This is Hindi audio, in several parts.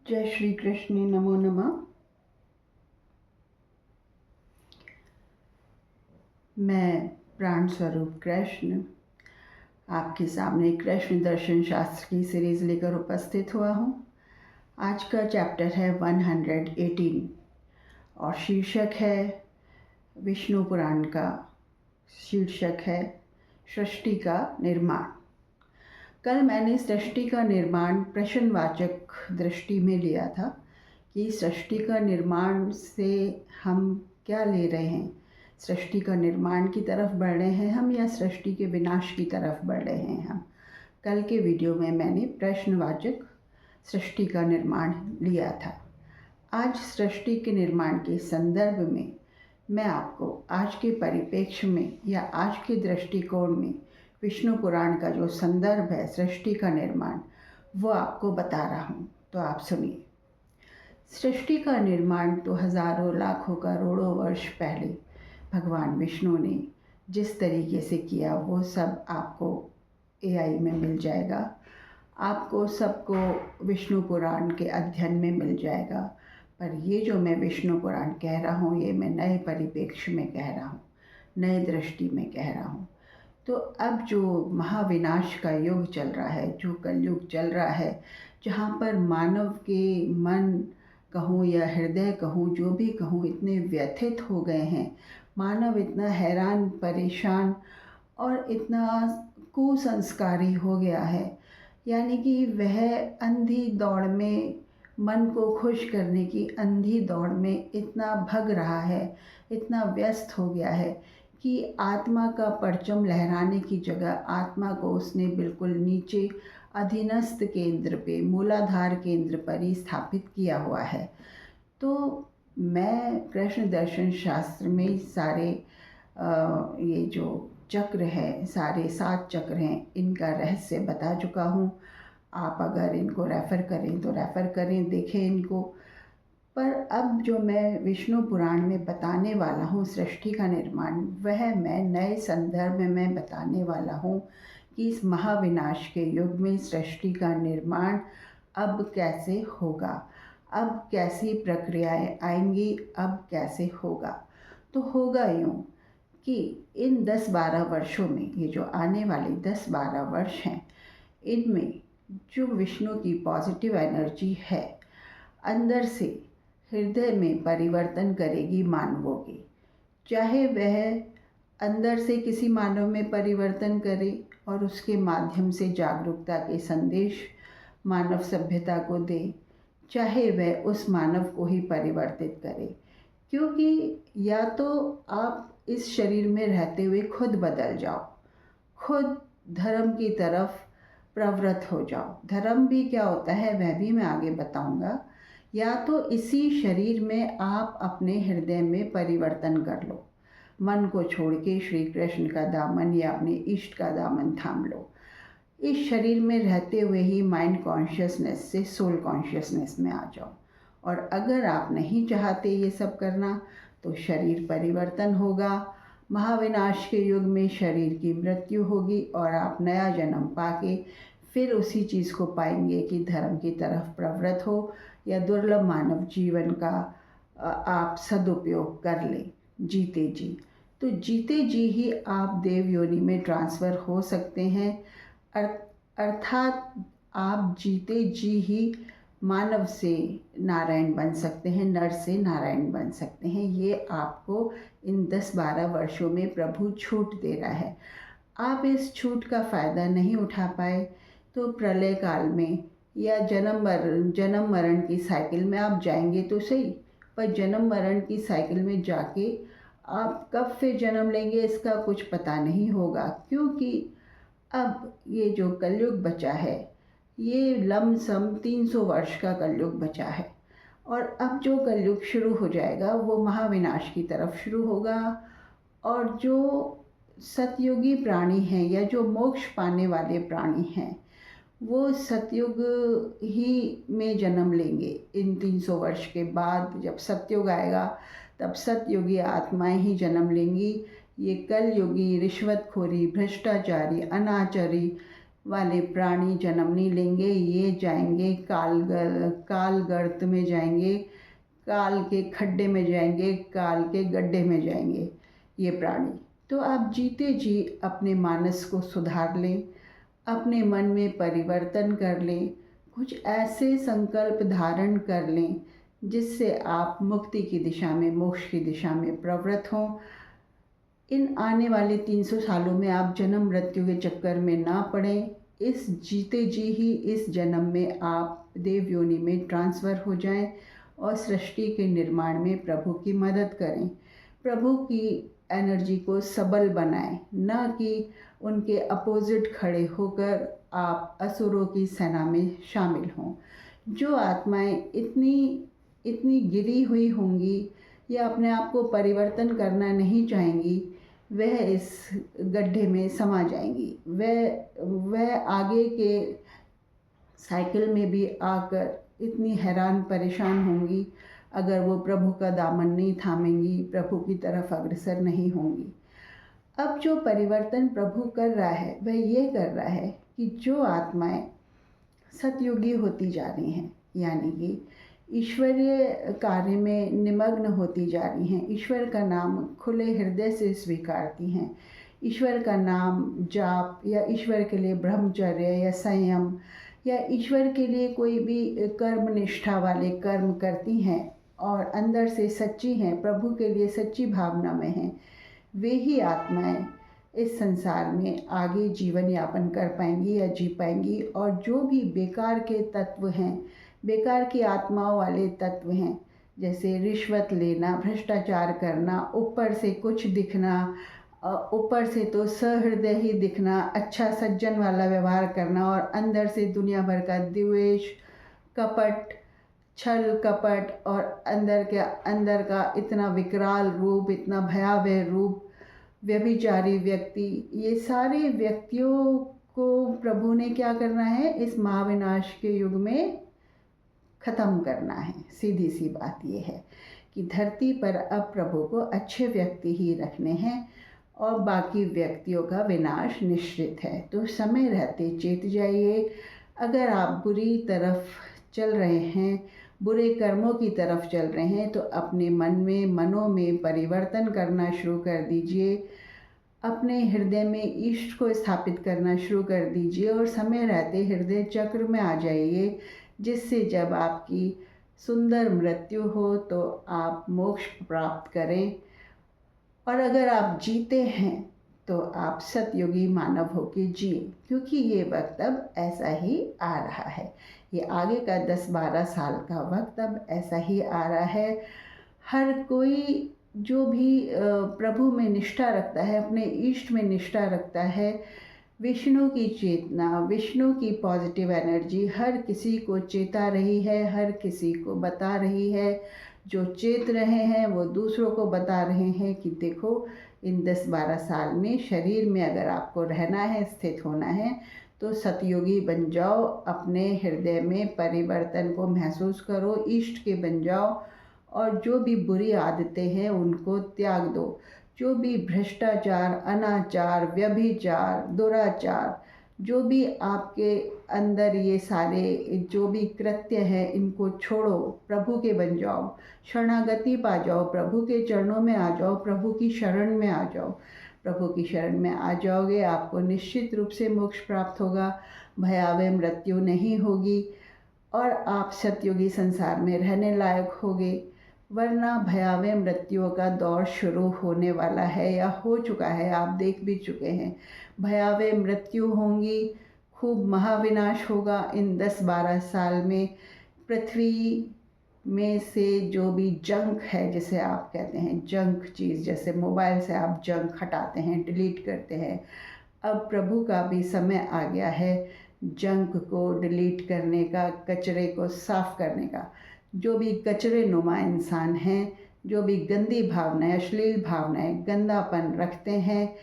जय श्री कृष्ण, नमो नमः। मैं प्राण स्वरूप कृष्ण आपके सामने कृष्ण दर्शन शास्त्र की सीरीज लेकर उपस्थित हुआ हूँ। आज का चैप्टर है 118 और शीर्षक है विष्णु पुराण का शीर्षक है सृष्टि का निर्माण। कल मैंने सृष्टि का निर्माण प्रश्नवाचक दृष्टि में लिया था कि सृष्टि का निर्माण से हम क्या ले रहे हैं। सृष्टि का निर्माण की तरफ बढ़ रहे हैं हम या सृष्टि के विनाश की तरफ बढ़ रहे हैं हम। कल के वीडियो में मैंने प्रश्नवाचक सृष्टि का निर्माण लिया था। आज सृष्टि के निर्माण के संदर्भ में मैं आपको आज के परिप्रेक्ष्य में या आज के दृष्टिकोण में विष्णु पुराण का जो संदर्भ है सृष्टि का निर्माण वो आपको बता रहा हूँ। तो आप सुनिए। सृष्टि का निर्माण तो हजारों लाखों करोड़ों वर्ष पहले भगवान विष्णु ने जिस तरीके से किया वो सब आपको एआई में मिल जाएगा। आपको सबको विष्णु पुराण के अध्ययन में मिल जाएगा। पर ये जो मैं विष्णु पुराण कह रहा हूँ ये मैं नए परिप्रेक्ष्य में कह रहा हूँ, नए दृष्टि में कह रहा हूँ। तो अब जो महाविनाश का युग चल रहा है, जो कलयुग चल रहा है, जहाँ पर मानव के मन कहूँ या हृदय कहूँ, जो भी कहूँ, इतने व्यथित हो गए हैं, मानव इतना हैरान परेशान और इतना कुसंस्कारी हो गया है, यानी कि वह अंधी दौड़ में, मन को खुश करने की अंधी दौड़ में इतना भग रहा है, इतना व्यस्त हो गया है कि आत्मा का परचम लहराने की जगह आत्मा को उसने बिल्कुल नीचे अधीनस्थ केंद्र पे, मूलाधार केंद्र पर ही स्थापित किया हुआ है। तो मैं कृष्ण दर्शन शास्त्र में सारे ये जो चक्र है, सारे 7 चक्र हैं, इनका रहस्य बता चुका हूँ। आप अगर इनको रेफ़र करें तो रेफ़र करें, देखें इनको। पर अब जो मैं विष्णु पुराण में बताने वाला हूँ सृष्टि का निर्माण, वह मैं नए संदर्भ में बताने वाला हूँ कि इस महाविनाश के युग में सृष्टि का निर्माण अब कैसे होगा, अब कैसी प्रक्रियाएं आएंगी, अब कैसे होगा। तो होगा यूँ कि इन 10-12 वर्षों में, ये जो आने वाले 10-12 वर्ष हैं, इनमें जो विष्णु की पॉजिटिव एनर्जी है अंदर से हृदय में परिवर्तन करेगी मानवों की। चाहे वह अंदर से किसी मानव में परिवर्तन करे और उसके माध्यम से जागरूकता के संदेश मानव सभ्यता को दे, चाहे वह उस मानव को ही परिवर्तित करे। क्योंकि या तो आप इस शरीर में रहते हुए खुद बदल जाओ, खुद धर्म की तरफ प्रवृत्त हो जाओ। धर्म भी क्या होता है वह भी मैं आगे बताऊंगा। या तो इसी शरीर में आप अपने हृदय में परिवर्तन कर लो, मन को छोड़ के श्री कृष्ण का दामन या अपने इष्ट का दामन थाम लो। इस शरीर में रहते हुए ही माइंड कॉन्शियसनेस से सोल कॉन्शियसनेस में आ जाओ। और अगर आप नहीं चाहते ये सब करना तो शरीर परिवर्तन होगा। महाविनाश के युग में शरीर की मृत्यु होगी और आप नया जन्म पाके फिर उसी चीज़ को पाएंगे कि धर्म की तरफ प्रवृत्त हो या दुर्लभ मानव जीवन का आप सदुपयोग कर लें जीते जी। तो जीते जी ही आप देव योनि में ट्रांसफ़र हो सकते हैं। अर्थात आप जीते जी ही मानव से नारायण बन सकते हैं, नर से नारायण बन सकते हैं। ये आपको इन 10-12 वर्षों में प्रभु छूट दे रहा है। आप इस छूट का फ़ायदा नहीं उठा पाए तो प्रलय काल में या जन्म मरण की साइकिल में आप जाएंगे तो सही, पर जन्म मरण की साइकिल में जाके आप कब फिर जन्म लेंगे इसका कुछ पता नहीं होगा। क्योंकि अब ये जो कलयुग बचा है ये लमसम 300 वर्ष का कलयुग बचा है और अब जो कलयुग शुरू हो जाएगा वो महाविनाश की तरफ शुरू होगा। और जो सतयुगी प्राणी हैं या जो मोक्ष पाने वाले प्राणी हैं वो सतयुग ही में जन्म लेंगे। इन 300 वर्ष के बाद जब सतयुग आएगा तब सतयुगी आत्माएं ही जन्म लेंगी। ये कलयुगी रिश्वतखोरी, भ्रष्टाचारी, अनाचारी वाले प्राणी जन्म नहीं लेंगे, ये जाएंगे काल गर्त में जाएंगे, काल के खड्डे में जाएंगे, काल के गड्ढे में जाएंगे ये प्राणी। तो आप जीते जी अपने मानस को सुधार लें, अपने मन में परिवर्तन कर लें, कुछ ऐसे संकल्प धारण कर लें जिससे आप मुक्ति की दिशा में, मोक्ष की दिशा में प्रवृत्त हों। इन आने वाले 300 सालों में आप जन्म मृत्यु के चक्कर में ना पड़ें। इस जीते जी ही इस जन्म में आप देव योनि में ट्रांसफ़र हो जाएं और सृष्टि के निर्माण में प्रभु की मदद करें। प्रभु की एनर्जी को सबल बनाएं, ना कि उनके अपोजिट खड़े होकर आप असुरों की सेना में शामिल हों। जो आत्माएं इतनी गिरी हुई होंगी या अपने आप को परिवर्तन करना नहीं चाहेंगी, वह इस गड्ढे में समा जाएंगी। वह आगे के साइकिल में भी आकर इतनी हैरान परेशान होंगी अगर वो प्रभु का दामन नहीं थामेंगी, प्रभु की तरफ अग्रसर नहीं होंगी। अब जो परिवर्तन प्रभु कर रहा है वह ये कर रहा है कि जो आत्माएं सतयुगी होती जा रही हैं, यानी कि ईश्वरीय कार्य में निमग्न होती जा रही हैं, ईश्वर का नाम खुले हृदय से स्वीकारती हैं, ईश्वर का नाम जाप या ईश्वर के लिए ब्रह्मचर्य या संयम या ईश्वर के लिए कोई भी कर्म निष्ठा वाले कर्म करती हैं और अंदर से सच्ची हैं, प्रभु के लिए सच्ची भावना में हैं, वे ही आत्माएं इस संसार में आगे जीवन यापन कर पाएंगी या जी पाएंगी। और जो भी बेकार के तत्व हैं, बेकार की आत्माओं वाले तत्व हैं, जैसे रिश्वत लेना, भ्रष्टाचार करना, ऊपर से कुछ दिखना, ऊपर से तो सहृदय ही दिखना, अच्छा सज्जन वाला व्यवहार करना और अंदर से दुनिया भर का द्वेष, कपट, छल कपट और अंदर का इतना विकराल रूप, इतना भयावह रूप, व्यभिचारी व्यक्ति, ये सारे व्यक्तियों को प्रभु ने क्या करना है, इस महाविनाश के युग में ख़त्म करना है। सीधी सी बात ये है कि धरती पर अब प्रभु को अच्छे व्यक्ति ही रखने हैं और बाकी व्यक्तियों का विनाश निश्चित है। तो समय रहते चेत जाइए। अगर आप बुरी तरफ चल रहे हैं, बुरे कर्मों की तरफ चल रहे हैं, तो अपने मनों में परिवर्तन करना शुरू कर दीजिए। अपने हृदय में इष्ट को स्थापित करना शुरू कर दीजिए और समय रहते हृदय चक्र में आ जाइए, जिससे जब आपकी सुंदर मृत्यु हो तो आप मोक्ष प्राप्त करें। और अगर आप जीते हैं तो आप सतयुगी मानव होकर जिए, क्योंकि ये वक्त अब ऐसा ही आ रहा है। ये आगे का 10-12 साल का वक्त अब ऐसा ही आ रहा है। हर कोई जो भी प्रभु में निष्ठा रखता है, अपने इष्ट में निष्ठा रखता है, विष्णु की चेतना, विष्णु की पॉजिटिव एनर्जी हर किसी को चेता रही है, हर किसी को बता रही है। जो चेत रहे हैं वो दूसरों को बता रहे हैं कि देखो, इन 10-12 साल में शरीर में अगर आपको रहना है, स्थित होना है, तो सतयोगी बन जाओ, अपने हृदय में परिवर्तन को महसूस करो, इष्ट के बन जाओ और जो भी बुरी आदतें हैं उनको त्याग दो। जो भी भ्रष्टाचार, अनाचार, व्यभिचार, दुराचार, जो भी आपके अंदर ये सारे जो भी कृत्य हैं, इनको छोड़ो, प्रभु के बन जाओ, शरणागति पा जाओ, प्रभु के चरणों में आ जाओ, प्रभु की शरण में आ जाओ। प्रभु की शरण में आ जाओगे, आपको निश्चित रूप से मोक्ष प्राप्त होगा, भयावह मृत्यु नहीं होगी और आप सतयुगी संसार में रहने लायक होगे। वरना भयावह मृत्युओं का दौर शुरू होने वाला है या हो चुका है, आप देख भी चुके हैं। भयावह मृत्यु होंगी, खूब महाविनाश होगा इन 10-12 साल में। पृथ्वी में से जो भी जंक है, जिसे आप कहते हैं जंक चीज़, जैसे मोबाइल से आप जंक हटाते हैं, डिलीट करते हैं, अब प्रभु का भी समय आ गया है जंक को डिलीट करने का, कचरे को साफ करने का। जो भी कचरे नुमा इंसान हैं, जो भी गंदी भावनाएं, अश्लील भावनाएं, गंदापन रखते हैं,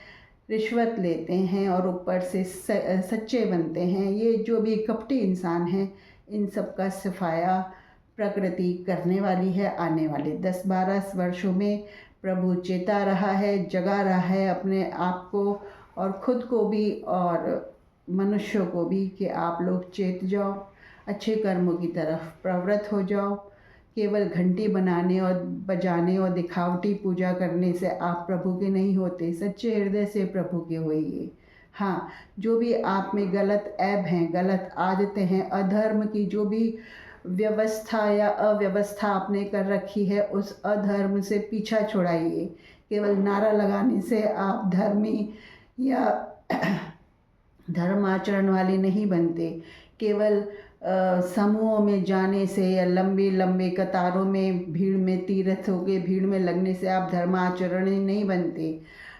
रिश्वत लेते हैं और ऊपर से सच्चे बनते हैं, ये जो भी कपटी इंसान हैं, इन सब का सफाया प्रकृति करने वाली है। आने वाले 10-12 वर्षों में प्रभु चेता रहा है, जगा रहा है अपने आप को और खुद को भी और मनुष्यों को भी कि आप लोग चेत जाओ, अच्छे कर्मों की तरफ प्रवृत्त हो जाओ। केवल घंटी बनाने और बजाने और दिखावटी पूजा करने से आप प्रभु के नहीं होते, सच्चे हृदय से प्रभु के होइए। हाँ, जो भी आप में गलत ऐब हैं, गलत आदतें हैं, अधर्म की जो भी व्यवस्था या अव्यवस्था आपने कर रखी है, उस अधर्म से पीछा छुड़ाइए। केवल नारा लगाने से आप धर्मी या धर्म आचरण वाले नहीं बनते। केवल समूहों में जाने से या लंबे लंबे कतारों में भीड़ में तीर्थों के भीड़ में लगने से आप धर्माचरणी नहीं बनते।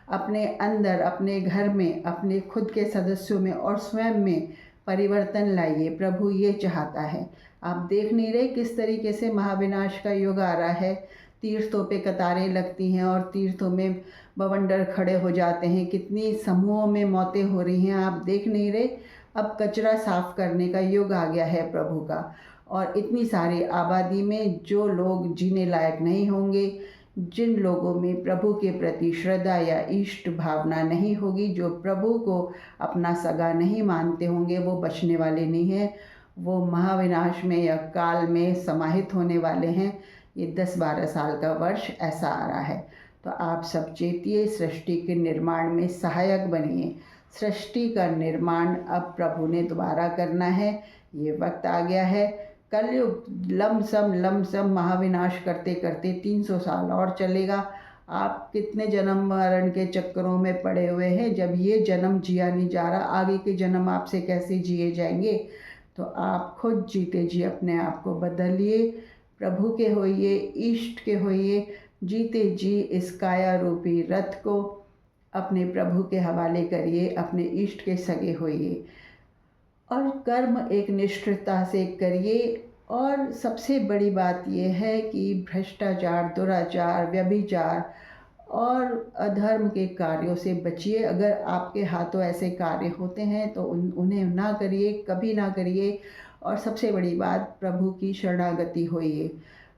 अपने अंदर, अपने घर में, अपने खुद के सदस्यों में और स्वयं में परिवर्तन लाइए। प्रभु ये चाहता है। आप देख नहीं रहे किस तरीके से महाविनाश का युग आ रहा है। तीर्थों पे कतारें लगती हैं और तीर्थों में बवंडर खड़े हो जाते हैं। कितनी समूहों में मौतें हो रही हैं, आप देख नहीं रहे। अब कचरा साफ करने का युग आ गया है प्रभु का। और इतनी सारी आबादी में जो लोग जीने लायक नहीं होंगे, जिन लोगों में प्रभु के प्रति श्रद्धा या इष्ट भावना नहीं होगी, जो प्रभु को अपना सगा नहीं मानते होंगे, वो बचने वाले नहीं हैं। वो महाविनाश में या काल में समाहित होने वाले हैं। ये 10-12 साल का वर्ष ऐसा आ रहा है। तो आप सब चेतिए, सृष्टि के निर्माण में सहायक बनिए। सृष्टि का निर्माण अब प्रभु ने दोबारा करना है। ये वक्त आ गया है। कलयुग लमसम महाविनाश करते करते 300 साल और चलेगा। आप कितने जन्म मरण के चक्करों में पड़े हुए हैं। जब ये जन्म जिया नहीं जा रहा, आगे के जन्म आपसे कैसे जिए जाएंगे। तो आप खुद जीते जी अपने आप को बदलिए, प्रभु के होइए, इष्ट के होइए। जीते जी इस काया रूपी रथ को अपने प्रभु के हवाले करिए, अपने इष्ट के सगे होइए और कर्म एक निष्ठता से करिए। और सबसे बड़ी बात यह है कि भ्रष्टाचार, दुराचार, व्यभिचार और अधर्म के कार्यों से बचिए। अगर आपके हाथों ऐसे कार्य होते हैं तो उन्हें ना करिए, कभी ना करिए। और सबसे बड़ी बात, प्रभु की शरणागति होइए।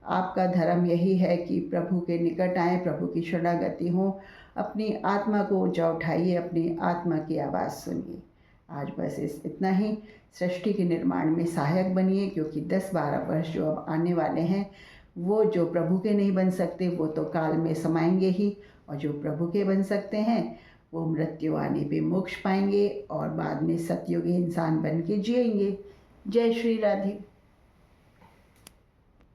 आपका धर्म यही है कि प्रभु के निकट आएँ, प्रभु की शरणागति हो। अपनी आत्मा को ऊंचा उठाइए, अपनी आत्मा की आवाज़ सुनिए। आज बस इतना ही। सृष्टि के निर्माण में सहायक बनिए, क्योंकि 10-12 वर्ष जो अब आने वाले हैं, वो जो प्रभु के नहीं बन सकते वो तो काल में समाएंगे ही, और जो प्रभु के बन सकते हैं वो मृत्यु आने पे मोक्ष पाएंगे और बाद में सतयुगी इंसान बन के जिएंगे। जय श्री राधे।